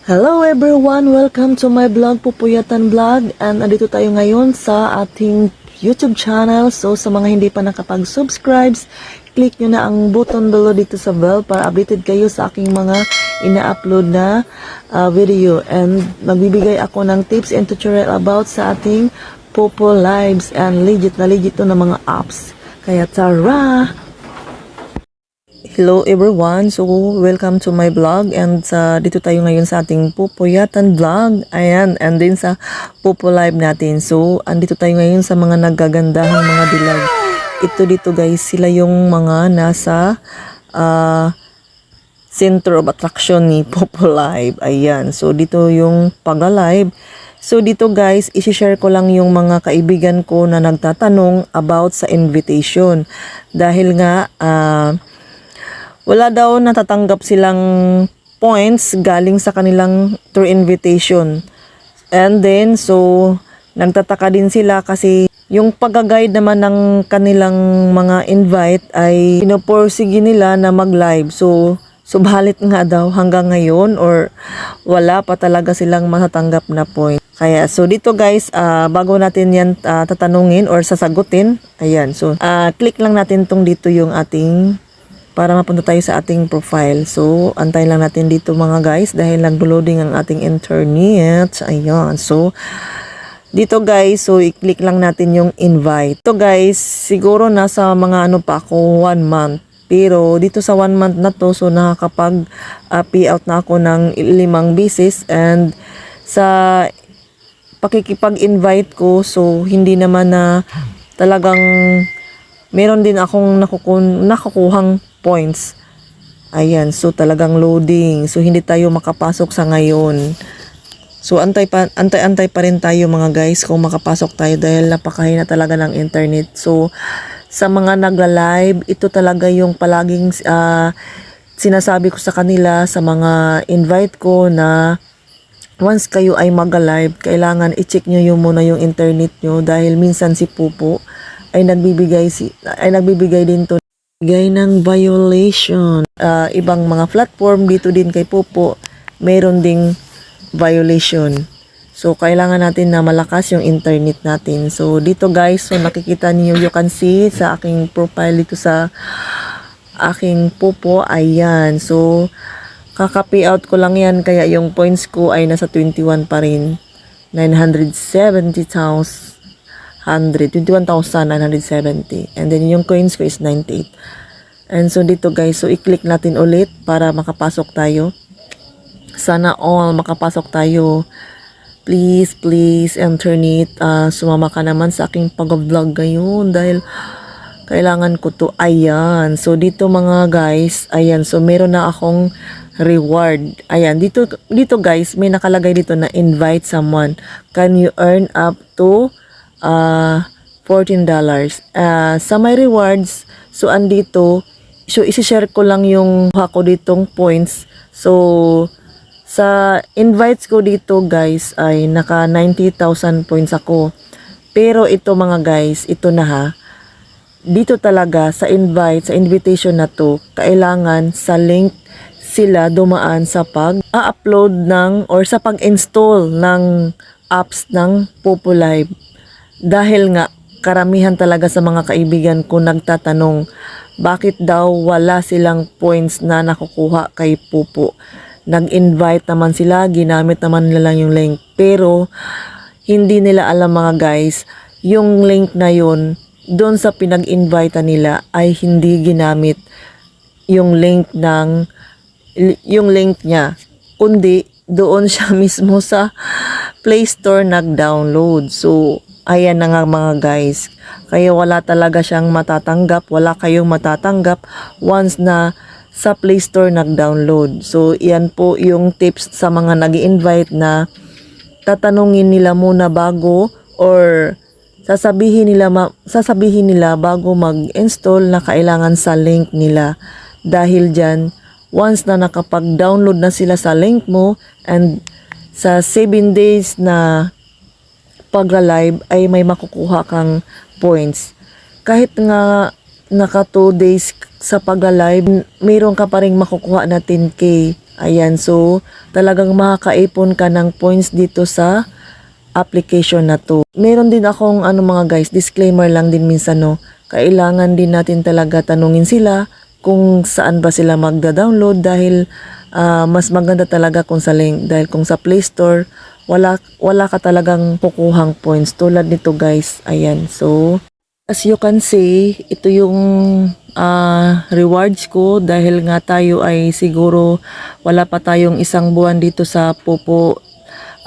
Hello everyone! Welcome to my vlog, Pupuyatan Vlog. And andito tayo ngayon sa ating YouTube channel. So sa mga hindi pa nakapag-subscribe, click nyo na ang button below dito sa bell para updated kayo sa aking mga ina-upload na video. And magbibigay ako ng tips and tutorial about sa ating Pupo Lives and legit na mga apps. Kaya tara! Hello everyone, so welcome to my vlog and dito tayo ngayon sa ating Pupuyatan Vlog. Ayan, and din sa Pupo Live natin. So andito tayo ngayon sa mga naggagandahang mga dilag. Ito dito guys, sila yung mga nasa center of attraction ni Pupo Live. Ayan, so dito yung pag-live. So dito guys, isi-share ko lang yung mga kaibigan ko na nagtatanong about sa invitation. Dahil nga wala daw natatanggap silang points galing sa kanilang tour invitation. And then, so, nagtataka din sila kasi yung pag-guide naman ng kanilang mga invite ay pinoporsige nila na mag-live. So, subalit nga daw hanggang ngayon or wala pa talaga silang matatanggap na point. Kaya, so dito guys, bago natin yan tatanungin or sasagutin, ayan, so, click lang natin tong dito yung ating para mapunta tayo sa ating profile. So, antayin lang natin dito mga guys dahil nag-loading ang ating internet. Ayan. So, dito guys, so i-click lang natin yung invite. So guys, siguro nasa mga pa ako 1 month. Pero dito sa 1 month na to, so nakakapag payout na ako ng 5 beses and sa pakikipag-invite ko, so hindi naman na talagang meron din akong nakukuhang points. Ayan, so talagang loading. So hindi tayo makapasok sa ngayon. So antay pa rin tayo mga guys kung makapasok tayo dahil napakahina talaga ng internet. So sa mga nagla-live, ito talaga yung palaging sinasabi ko sa kanila sa mga invite ko na once kayo ay mag-live, kailangan i-check nyo muna yung internet nyo dahil minsan si Pupo ay nagbibigay din to ng violation. Ibang mga platform dito din kay Pupo mayroon ding violation. So kailangan natin na malakas yung internet natin. So dito guys, so nakikita niyo, you can see sa aking profile dito sa aking Pupo. Ayan, so kaka-payout ko lang yan kaya yung points ko ay nasa 21 pa rin. 21,970 and then yung coins ko is 98. And so dito guys, so i-click natin ulit para makapasok tayo. Sana all makapasok tayo. Please internet, sumama ka naman sa aking pag-vlog ngayon dahil kailangan ko to. Ayan, so dito mga guys, ayan, so meron na akong reward. Ayan, dito guys, may nakalagay dito na invite someone. Can you earn up to $14. Sa my rewards, so andito, so isi-share ko lang yung ko ditong points. So sa invites ko dito guys ay naka 90,000 points ako. Pero ito mga guys, ito na ha. Dito talaga sa invitation na to, kailangan sa link sila dumaan sa pag-upload ng or sa pag-install ng apps ng Pupo Live. Dahil nga, karamihan talaga sa mga kaibigan ko nagtatanong, bakit daw wala silang points na nakukuha kay Pupo. Nag-invite naman sila, ginamit naman nila lang yung link. Pero, hindi nila alam mga guys, yung link na yun, doon sa pinag-invite nila ay hindi ginamit yung link niya. Kundi, doon siya mismo sa Play Store nag-download. So, ayan na nga mga guys. Kaya wala talaga siyang matatanggap. Wala kayong matatanggap once na sa Play Store nag-download. So, yan po yung tips sa mga nag-invite na tatanungin nila muna bago or sasabihin nila bago mag-install na kailangan sa link nila. Dahil dyan, once na nakapag-download na sila sa link mo and sa 7 days na pag-live ay may makukuha kang points. Kahit nga naka 2 days sa pag-live, mayroon ka pa rin makukuha na 10K Ayan, so talagang makakaipon ka ng points dito sa application na to. Meron din akong mga guys, disclaimer lang din minsan no. Kailangan din natin talaga tanungin sila kung saan ba sila magda-download dahil mas maganda talaga kung sa link, dahil kung sa Play Store wala ka talagang kukuhang points tulad nito guys. Ayan, so as you can see, ito yung rewards ko dahil nga tayo ay siguro wala pa tayong isang buwan dito sa Popo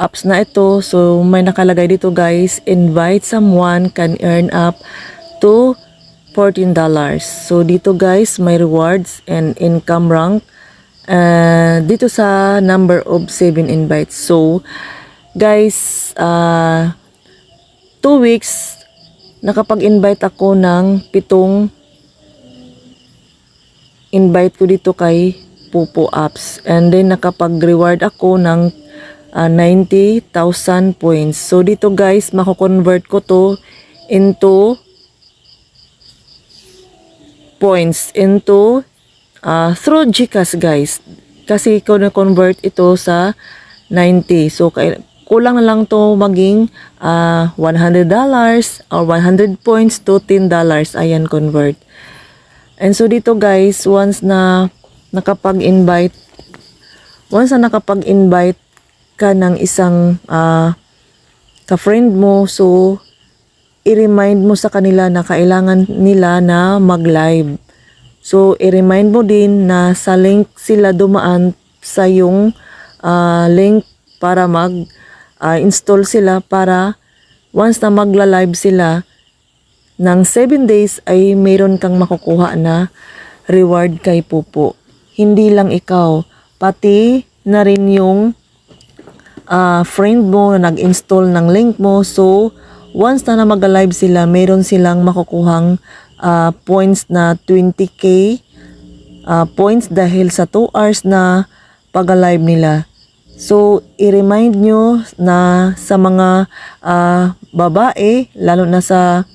apps na ito. So may nakalagay dito guys, invite someone can earn up to $14. So dito guys, may rewards and income rank dito sa number of 7 invites. So guys, 2 weeks nakapag-invite ako ng 7 invite ko dito kay Popo apps, and then nakapag-reward ako ng 90,000 points. So dito guys, mako-convert ko to into points into through GCash guys, kasi ko na-convert ito sa 90. So kulang na lang to maging $100 or 100 points to $10. Ayan, convert. And so dito guys, once na nakapag-invite ka ng isang ka-friend mo, so i-remind mo sa kanila na kailangan nila na mag-live. So i-remind mo din na sa link sila dumaan sa yung link para install sila, para once na magla-live sila ng 7 days ay mayroon kang makukuha na reward kay Popo. Hindi lang ikaw, pati na rin yung friend mo na nag-install ng link mo. So once na mag-live sila, mayroon silang makukuhang points na 20k points dahil sa 2 hours na pag-live nila. So i-remind nyo na sa mga babae, lalo na sa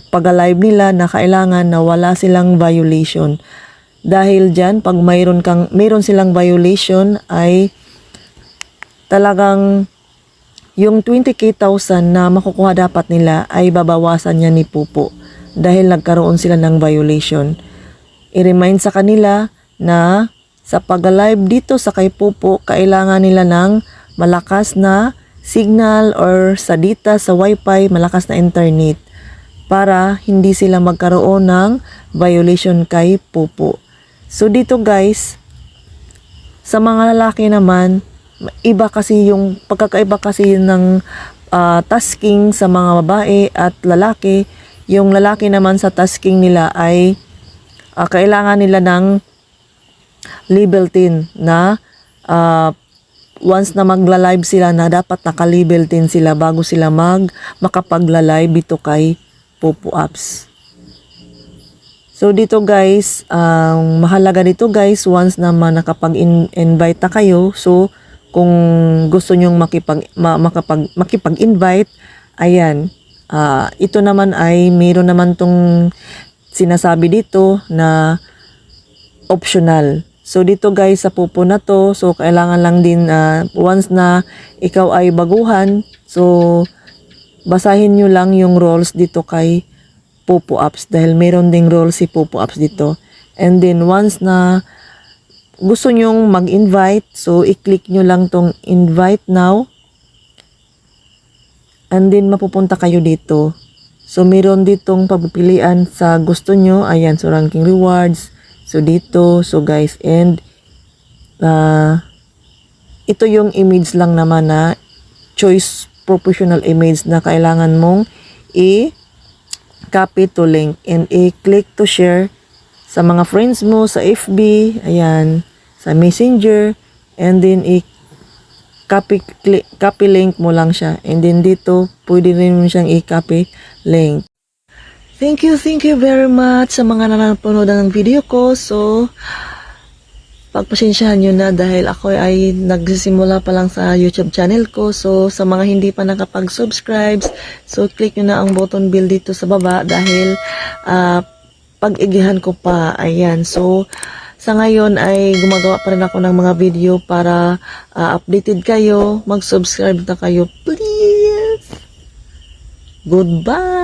pag-live nila, na kailangan na wala silang violation. Dahil dyan, pag mayroon silang violation ay talagang yung 20,000 na makukuha dapat nila ay babawasan niya ni Popo dahil nagkaroon sila ng violation. I-remind sa kanila na sa pag-live dito sa kay Popo, kailangan nila ng malakas na signal or sa data, sa wifi, malakas na internet para hindi sila magkaroon ng violation kay Popo. So dito guys, sa mga lalaki naman, iba kasi yung pagkakaiba kasi ng tasking sa mga babae at lalaki. Yung lalaki naman sa tasking nila ay kailangan nila ng level 10 na once na magla-live sila na dapat naka-level 10 sila bago sila makapagla-live dito kay Popo apps. So dito guys, ang mahalaga dito guys, once na nakapag-invite na kayo, so kung gusto nyong makipag-invite, ayan, ito naman ay mayroon naman tong sinasabi dito na optional. So dito guys, sa Popo na to, so kailangan lang din once na ikaw ay baguhan, so basahin nyo lang yung rules dito kay Popo apps dahil mayroon ding rules si Popo apps dito. And then once na gusto nyong mag-invite, so i-click nyo lang tong invite now. And then mapupunta kayo dito. So mayroon ditong pagpipilian sa gusto nyo. Ayan, so ranking rewards. So dito, so guys, and ito yung image lang naman na choice professional image na kailangan mong i-copy to link and i-click to share sa mga friends mo sa FB, ayan, sa Messenger, and then i-copy link mo lang siya. And then dito, pwede rin mo siyang i-copy link. Thank you very much sa mga nanonood ng video ko. So, pagpasensyahan nyo na dahil ako ay nagsisimula pa lang sa YouTube channel ko. So, sa mga hindi pa nakapag-subscribe, so click nyo na ang button bell dito sa baba dahil pag-igihan ko pa. Ayan. So, sa ngayon ay gumagawa pa rin ako ng mga video para updated kayo. Mag-subscribe na kayo, please. Goodbye!